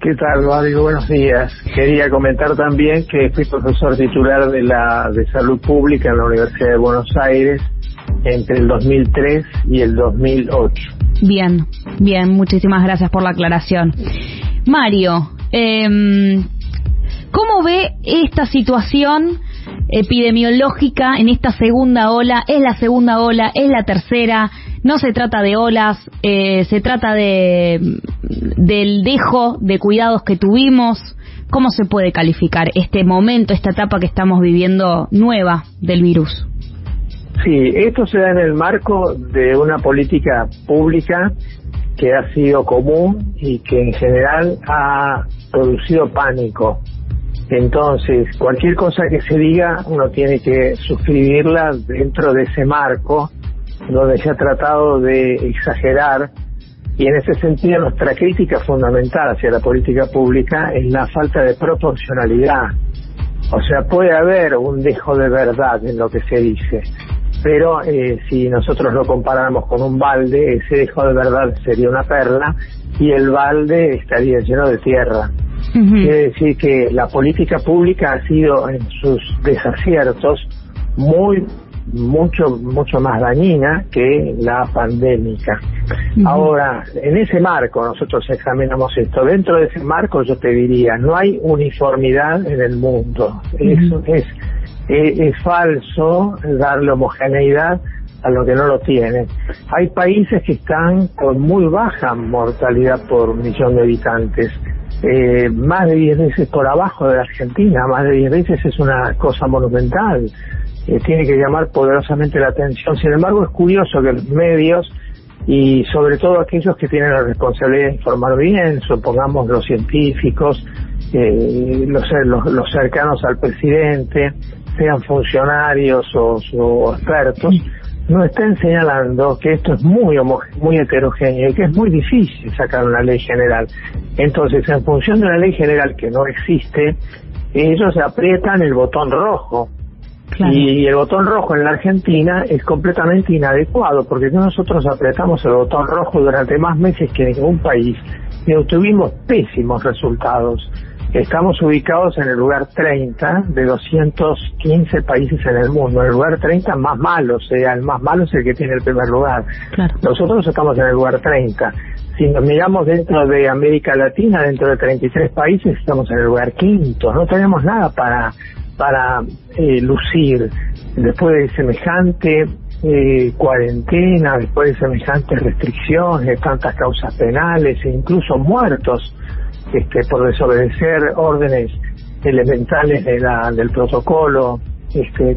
¿Qué tal, Mario? Buenos días. Quería comentar también que fui profesor titular de Salud Pública en la Universidad de Buenos Aires entre el 2003 y el 2008. Bien, muchísimas gracias por la aclaración. Mario, ¿cómo ve esta situación epidemiológica en esta segunda ola? ¿Es la segunda ola? ¿Es la tercera? No se trata de olas, se trata del dejo de cuidados que tuvimos. ¿Cómo se puede calificar este momento, esta etapa que estamos viviendo nueva del virus? Sí, esto se da en el marco de una política pública que ha sido común y que en general ha producido pánico. Entonces, cualquier cosa que se diga, uno tiene que suscribirla dentro de ese marco donde se ha tratado de exagerar, y en ese sentido nuestra crítica fundamental hacia la política pública es la falta de proporcionalidad. O sea, puede haber un dejo de verdad en lo que se dice, pero si nosotros lo comparamos con un balde, ese dejo de verdad sería una perla y el balde estaría lleno de tierra. Quiere decir que la política pública ha sido en sus desaciertos mucho más dañina que la pandémica. Ahora, en ese marco nosotros examinamos esto. Dentro de ese marco yo te diría, no hay uniformidad en el mundo. Es falso darle homogeneidad a lo que no lo tiene. Hay países que están con muy baja mortalidad por millón de habitantes, más de 10 veces por abajo de la Argentina. Más de 10 veces es una cosa monumental. Tiene que llamar poderosamente la atención. Sin embargo, es curioso que los medios, y sobre todo aquellos que tienen la responsabilidad de informar bien, supongamos los científicos, los cercanos al presidente, sean funcionarios o expertos, no estén señalando que esto es muy heterogéneo y que es muy difícil sacar una ley general. Entonces, en función de una ley general que no existe, ellos aprietan el botón rojo. Claro. Y el botón rojo en la Argentina es completamente inadecuado, porque nosotros apretamos el botón rojo durante más meses que ningún país y obtuvimos pésimos resultados. Estamos ubicados en el lugar 30 de 215 países en el mundo, en el lugar 30 más malo, o sea, el más malo es el que tiene el primer lugar. Claro. Nosotros estamos en el lugar 30. Si nos miramos dentro de América Latina, dentro de 33 países, estamos en el lugar 5. No tenemos nada para lucir después de semejante cuarentena, después de semejantes restricciones, de tantas causas penales e incluso muertos por desobedecer órdenes elementales del protocolo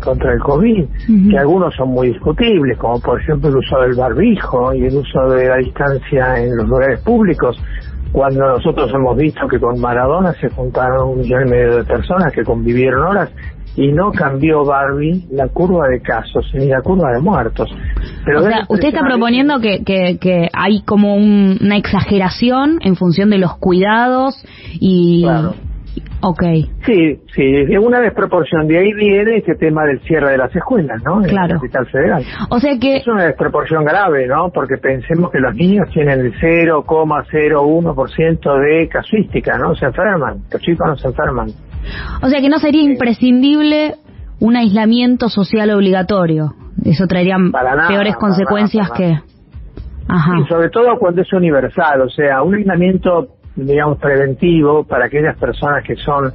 contra el COVID, que algunos son muy discutibles, como por ejemplo el uso del barbijo y el uso de la distancia en los lugares públicos, cuando nosotros hemos visto que con Maradona se juntaron 1,5 millones de personas que convivieron horas y no cambió Barbie la curva de casos ni la curva de muertos. Pero o sea, usted está proponiendo que hay como una exageración en función de los cuidados y... Claro. Okay. Sí, una desproporción. De ahí viene este tema del cierre de las escuelas, ¿no? En la capital federal. O sea que... Es una desproporción grave, ¿no? Porque pensemos que los niños tienen el 0,01% de casuística, ¿no? Se enferman, los chicos no se enferman. O sea que no sería imprescindible un aislamiento social obligatorio. Eso traería peores consecuencias que... Ajá. Y sobre todo cuando es universal, o sea, un aislamiento, digamos, preventivo para aquellas personas que son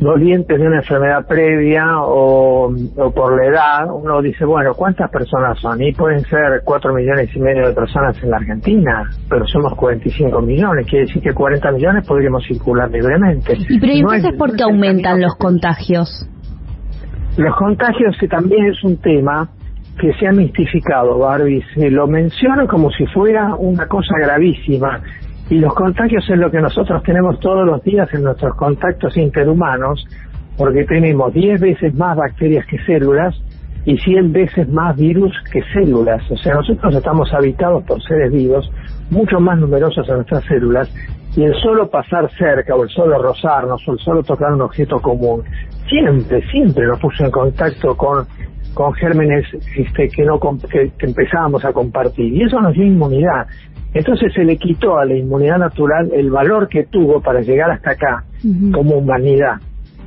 dolientes de una enfermedad previa o por la edad. Uno dice, bueno, ¿cuántas personas son? Y pueden ser 4,5 millones de personas en la Argentina, pero somos 45 millones, quiere decir que 40 millones podríamos circular libremente. ¿Y pero entonces por qué aumentan los contagios? Los contagios también es un tema que se ha mistificado, Barbie. Se lo menciona como si fuera una cosa gravísima. Y los contagios es lo que nosotros tenemos todos los días en nuestros contactos interhumanos, porque tenemos 10 veces más bacterias que células y 100 veces más virus que células. O sea, nosotros estamos habitados por seres vivos mucho más numerosos en nuestras células, y el solo pasar cerca, o el solo rozarnos, o el solo tocar un objeto común, siempre nos puso en contacto con gérmenes que empezábamos a compartir, y eso nos dio inmunidad. Entonces se le quitó a la inmunidad natural el valor que tuvo para llegar hasta acá como humanidad,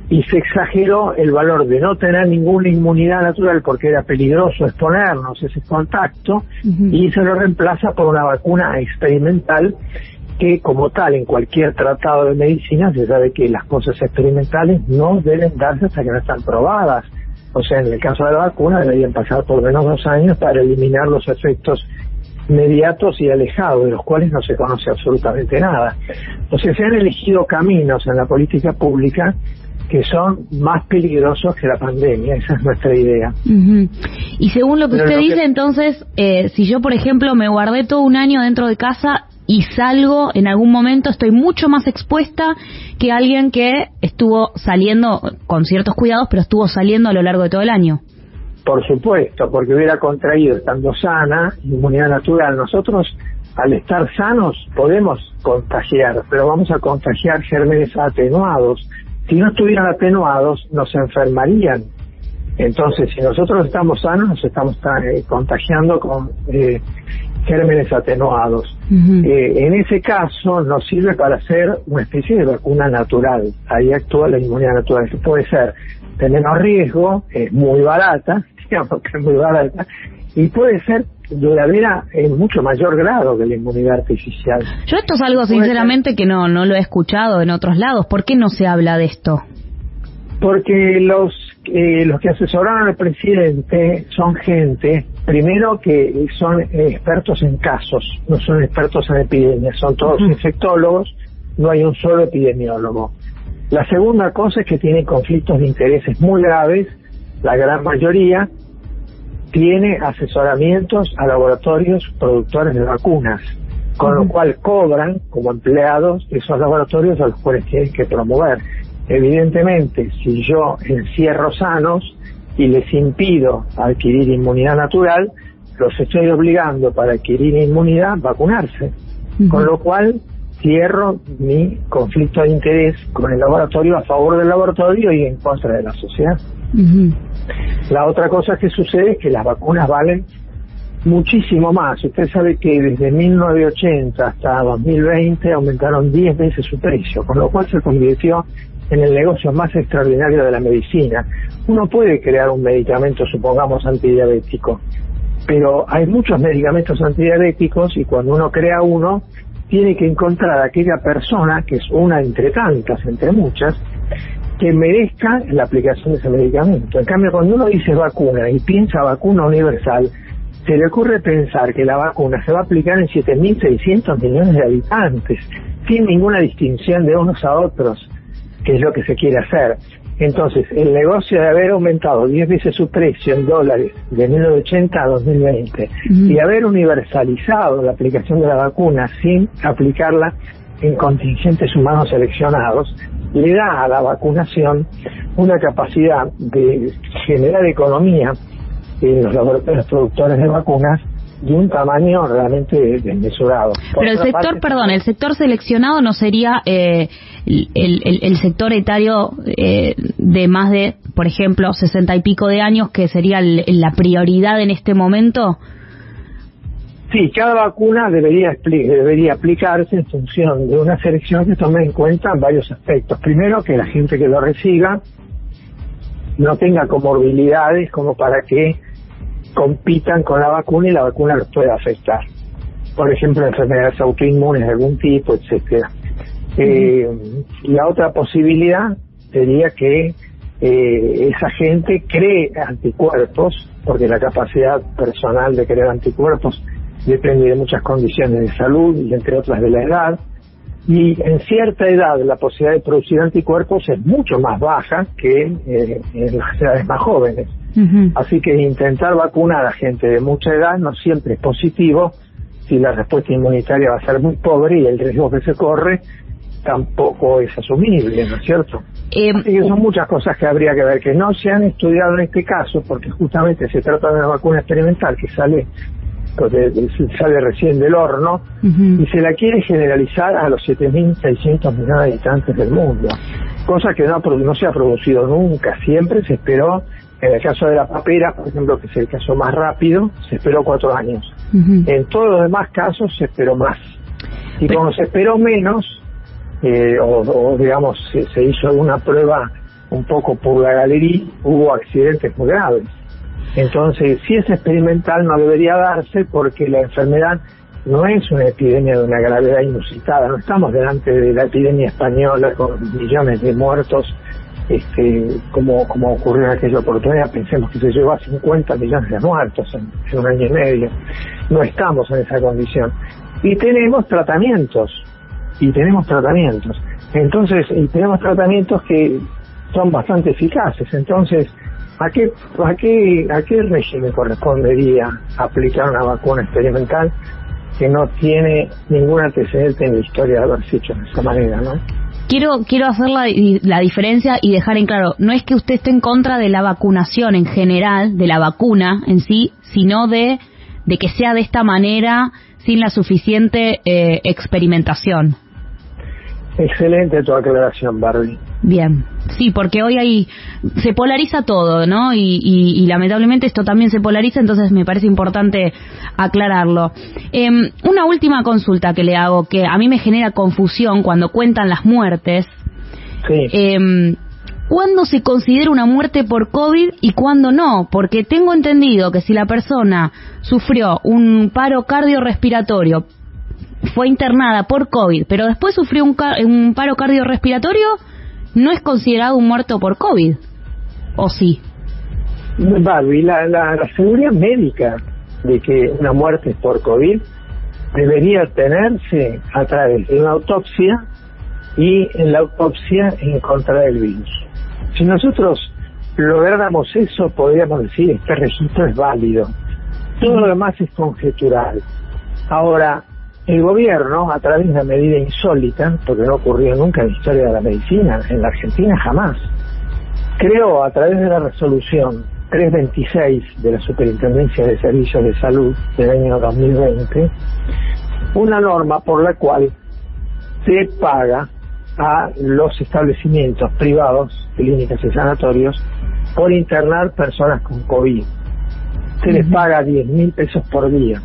y se exageró el valor de no tener ninguna inmunidad natural porque era peligroso exponernos ese contacto, y se lo reemplaza por una vacuna experimental que, como tal, en cualquier tratado de medicina se sabe que las cosas experimentales no deben darse hasta que no están probadas. O sea, en el caso de la vacuna deberían pasar por lo menos 2 años para eliminar los efectos inmediatos y alejados, de los cuales no se conoce absolutamente nada. O sea, se han elegido caminos en la política pública que son más peligrosos que la pandemia. Esa es nuestra idea. Y según lo que usted dice, entonces, si yo, por ejemplo, me guardé todo un año dentro de casa y salgo en algún momento, estoy mucho más expuesta que alguien que estuvo saliendo con ciertos cuidados, pero estuvo saliendo a lo largo de todo el año. Por supuesto, porque hubiera contraído estando sana, inmunidad natural. Nosotros, al estar sanos, podemos contagiar, pero vamos a contagiar gérmenes atenuados. Si no estuvieran atenuados, nos enfermarían. Entonces, si nosotros estamos sanos, nos estamos contagiando con gérmenes atenuados. En ese caso, nos sirve para hacer una especie de vacuna natural. Ahí actúa la inmunidad natural, que puede ser de menos riesgo, es muy barata, digamos que es muy barata, y puede ser duradera en mucho mayor grado que la inmunidad artificial. Yo esto es algo, sinceramente, que no lo he escuchado en otros lados. ¿Por qué no se habla de esto? Porque los que asesoraron al presidente son gente, primero, que son expertos en casos, no son expertos en epidemias, son todos infectólogos, no hay un solo epidemiólogo. La segunda cosa es que tienen conflictos de intereses muy graves. La gran mayoría tiene asesoramientos a laboratorios productores de vacunas, con lo cual cobran como empleados esos laboratorios a los cuales tienen que promover. Evidentemente, si yo encierro sanos y les impido adquirir inmunidad natural, los estoy obligando para adquirir inmunidad a vacunarse, con lo cual cierro mi conflicto de interés con el laboratorio, a favor del laboratorio y en contra de la sociedad. La otra cosa que sucede es que las vacunas valen muchísimo más. Usted sabe que desde 1980 hasta 2020 aumentaron 10 veces su precio, con lo cual se convirtió en el negocio más extraordinario de la medicina. Uno puede crear un medicamento, supongamos, antidiabético, pero hay muchos medicamentos antidiabéticos, y cuando uno crea uno, tiene que encontrar a aquella persona, que es una entre tantas, entre muchas, que merezca la aplicación de ese medicamento. En cambio, cuando uno dice vacuna y piensa vacuna universal, se le ocurre pensar que la vacuna se va a aplicar en 7.600 millones de habitantes, sin ninguna distinción de unos a otros, que es lo que se quiere hacer. Entonces, el negocio de haber aumentado 10 veces su precio en dólares de 1980 a 2020 y haber universalizado la aplicación de la vacuna sin aplicarla en contingentes humanos seleccionados, le da a la vacunación una capacidad de generar economía en los laboratorios productores de vacunas de un tamaño realmente desmesurado. Pero el sector, el sector seleccionado no sería el sector etario de más de, por ejemplo, 60 y pico de años, que sería la prioridad en este momento. Sí, cada vacuna debería aplicarse en función de una selección que tome en cuenta varios aspectos. Primero, que la gente que lo reciba no tenga comorbilidades como para que compitan con la vacuna y la vacuna los pueda afectar. Por ejemplo, enfermedades autoinmunes de algún tipo, etcétera. La otra posibilidad sería que esa gente cree anticuerpos, porque la capacidad personal de crear anticuerpos depende de muchas condiciones de salud y entre otras de la edad, y en cierta edad la posibilidad de producir anticuerpos es mucho más baja que en las edades más jóvenes. Así que intentar vacunar a gente de mucha edad no siempre es positivo si la respuesta inmunitaria va a ser muy pobre y el riesgo que se corre tampoco es asumible, ¿no es cierto? Así que son muchas cosas que habría que ver, que no se han estudiado en este caso, porque justamente se trata de una vacuna experimental que sale recién del horno, y se la quiere generalizar a los 7.600 millones de habitantes del mundo, cosa que no se ha producido nunca. Siempre se esperó En el caso de la papera, por ejemplo, que es el caso más rápido, se esperó 4 años. En todos los demás casos se esperó más. Y cuando se esperó menos, o digamos, se hizo una prueba un poco por la galería, hubo accidentes muy graves. Entonces, si es experimental, no debería darse, porque la enfermedad no es una epidemia de una gravedad inusitada. No estamos delante de la epidemia española con millones de muertos, como ocurrió en aquella oportunidad. Pensemos que se llegó a 50 millones de muertos en un año y medio. No estamos en esa condición. Y tenemos tratamientos. Entonces, y tenemos tratamientos que son bastante eficaces. Entonces, ¿a qué régimen correspondería aplicar una vacuna experimental que no tiene ningún antecedente en la historia de haberse hecho de esa manera, ¿no? Quiero hacer la diferencia y dejar en claro, no es que usted esté en contra de la vacunación en general, de la vacuna en sí, sino de que sea de esta manera, sin la suficiente experimentación. Excelente tu aclaración, Barbie. Bien, sí, porque hoy se polariza todo, ¿no? Y lamentablemente esto también se polariza, entonces me parece importante aclararlo. Una última consulta que le hago, que a mí me genera confusión cuando cuentan las muertes. Sí. ¿Cuándo se considera una muerte por COVID y cuándo no? Porque tengo entendido que si la persona sufrió un paro cardiorrespiratorio, fue internada por COVID, pero después sufrió un paro cardiorrespiratorio, ¿no es considerado un muerto por COVID? ¿O sí? Barbie, la seguridad médica de que una muerte es por COVID debería tenerse a través de una autopsia, y en la autopsia encontrar el virus. Si nosotros lográramos eso, podríamos decir, este registro es válido. Todo lo demás es conjetural. Ahora, el gobierno, a través de una medida insólita, porque no ocurrió nunca en la historia de la medicina, en la Argentina jamás, creó a través de la resolución 326 de la Superintendencia de Servicios de Salud del año 2020, una norma por la cual se paga a los establecimientos privados, clínicas y sanatorios, por internar personas con COVID. Se les paga 10.000 pesos por día.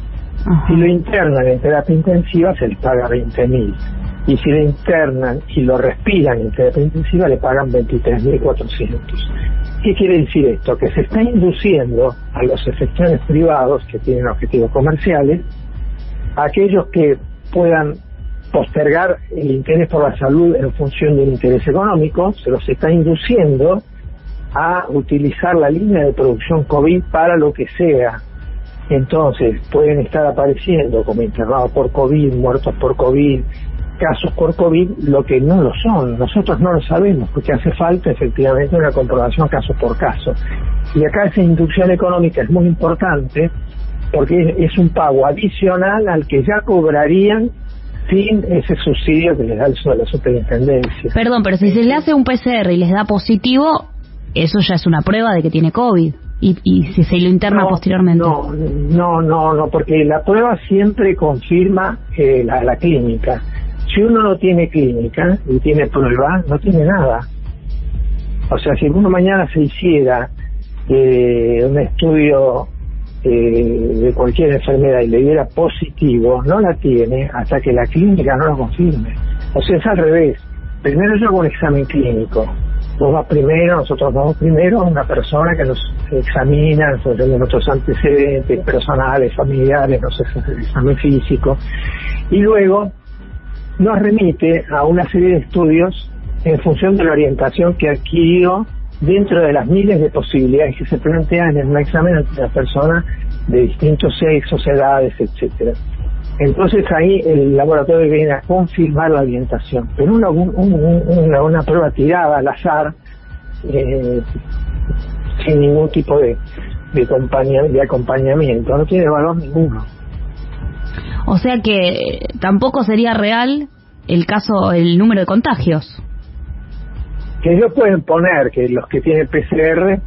Si lo internan en terapia intensiva, se les paga 20.000. Y si lo internan y lo respiran en terapia intensiva, le pagan 23.400. ¿Qué quiere decir esto? Que se está induciendo a los efectores privados que tienen objetivos comerciales, a aquellos que puedan postergar el interés por la salud en función de un interés económico, se los está induciendo a utilizar la línea de producción COVID para lo que sea. Entonces pueden estar apareciendo como internados por COVID, muertos por COVID, casos por COVID, lo que no lo son. Nosotros no lo sabemos, porque hace falta efectivamente una comprobación caso por caso. Y acá esa inducción económica es muy importante, porque es un pago adicional al que ya cobrarían sin ese subsidio que les da la superintendencia. Perdón, pero si se le hace un PCR y les da positivo, eso ya es una prueba de que tiene COVID. Y si se lo interna posteriormente. No, porque la prueba siempre confirma la clínica. Si uno no tiene clínica y tiene prueba, no tiene nada. O sea, si uno mañana se hiciera un estudio de cualquier enfermedad y le diera positivo, no la tiene hasta que la clínica no lo confirme. O sea, es al revés. Primero yo hago un examen clínico. Vos vas primero, nosotros vamos primero a una persona que nos examina, nosotros tenemos nuestros antecedentes personales, familiares, nos hace el examen físico, y luego nos remite a una serie de estudios en función de la orientación que adquirió dentro de las miles de posibilidades que se plantean en un examen ante una persona de distintos sexos, edades, etcétera. Entonces ahí el laboratorio viene a confirmar la orientación, pero una prueba tirada al azar, sin ningún tipo de acompañamiento, no tiene valor ninguno. O sea que tampoco sería real el número de contagios. Que ellos pueden poner que los que tienen PCR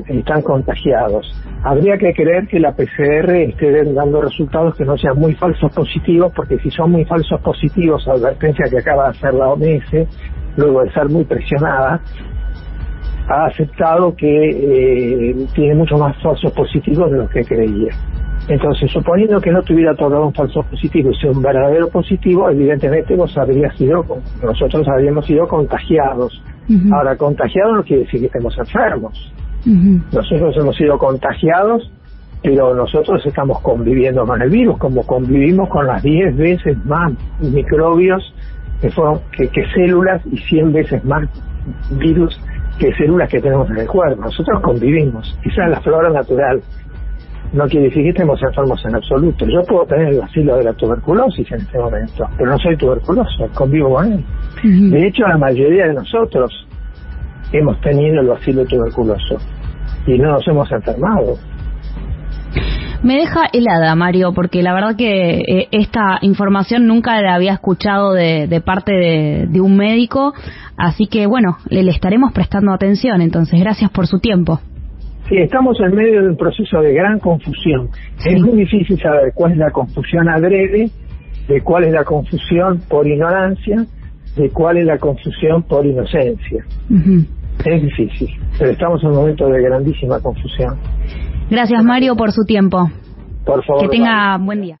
están contagiados. Habría que creer que la PCR esté dando resultados que no sean muy falsos positivos, porque si son muy falsos positivos, advertencia que acaba de hacer la OMS, luego de ser muy presionada, ha aceptado que tiene muchos más falsos positivos de los que creía. Entonces, suponiendo que no tuviera otorgado un falso positivo y sea un verdadero positivo, evidentemente nosotros habríamos sido contagiados. Uh-huh. Ahora, contagiados no quiere decir que estemos enfermos. Uh-huh. Nosotros hemos sido contagiados, pero nosotros estamos conviviendo con el virus, como convivimos con las 10 veces más microbios que células y 100 veces más virus que células que tenemos en el cuerpo. Nosotros convivimos. Esa es la flora natural. No quiere decir que estemos enfermos en absoluto. Yo puedo tener el bacilo de la tuberculosis en este momento, pero no soy tuberculoso, convivo con él. Uh-huh. De hecho, la mayoría de nosotros hemos tenido el bacilo tuberculoso y no nos hemos enfermado. Me deja helada, Mario, porque la verdad que esta información nunca la había escuchado de parte de un médico, así que bueno, le estaremos prestando atención. Entonces, gracias por su tiempo. Sí, estamos en medio de un proceso de gran confusión. Sí. Es muy difícil saber cuál es la confusión adrede, de cuál es la confusión por ignorancia, de cuál es la confusión por inocencia. Uh-huh. Es difícil, pero estamos en un momento de grandísima confusión. Gracias, Mario, por su tiempo. Por favor. Que tenga buen día.